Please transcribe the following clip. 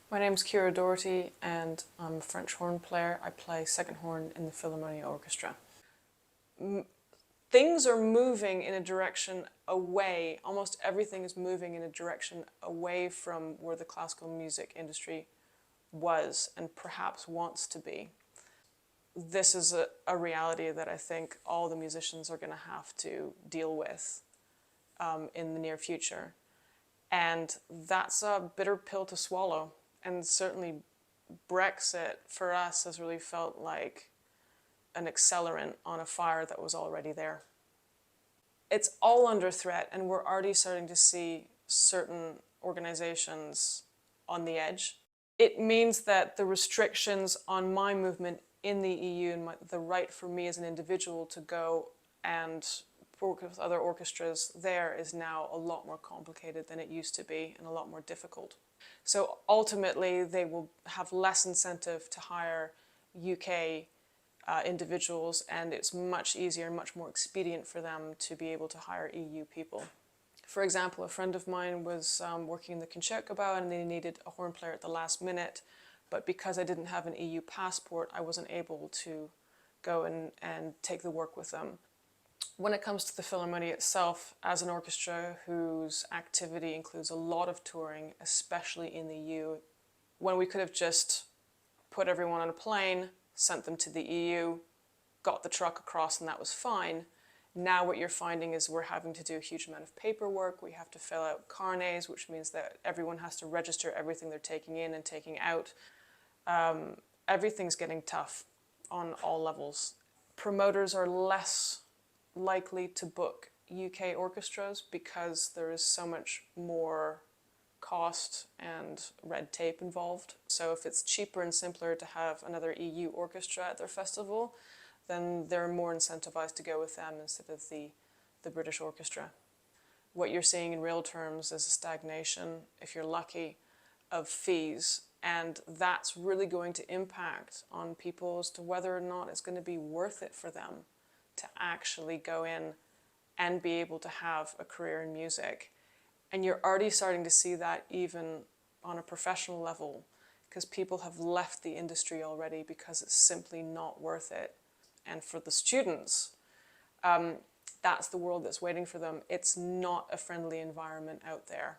My name's Kira Doherty and I'm a French horn player. I play second horn in the Philharmonic Orchestra. Things are moving in a direction away, almost everything is moving in a direction away from where the classical music industry was and perhaps wants to be. This is a reality that I think all the musicians are going to have to deal with in the near future. And that's a bitter pill to swallow. And certainly Brexit for us has really felt like an accelerant on a fire that was already there. It's all under threat, and we're already starting to see certain organizations on the edge. It means that the restrictions on my movement in the EU and the right for me as an individual to go and work with other orchestras there is now a lot more complicated than it used to be and a lot more difficult. So ultimately they will have less incentive to hire UK individuals, and it's much easier and much more expedient for them to be able to hire EU people. For example, a friend of mine was working in the Concertgebouw and they needed a horn player at the last minute, but because I didn't have an EU passport, I wasn't able to go and take the work with them. When it comes to the Philharmonie itself, as an orchestra whose activity includes a lot of touring, especially in the EU, when we could have just put everyone on a plane, sent them to the EU, got the truck across, and that was fine. Now what you're finding is we're having to do a huge amount of paperwork. We have to fill out carnets, which means that everyone has to register everything they're taking in and taking out. Everything's getting tough on all levels. Promoters are less likely to book UK orchestras because there is so much more cost and red tape involved. So if it's cheaper and simpler to have another EU orchestra at their festival, then they're more incentivized to go with them instead of the British orchestra. What you're seeing in real terms is a stagnation, if you're lucky, of fees, and that's really going to impact on people as to whether or not it's going to be worth it for them to actually go in and be able to have a career in music. And you're already starting to see that even on a professional level, because people have left the industry already because it's simply not worth it. And for the students, that's the world that's waiting for them. It's not a friendly environment out there.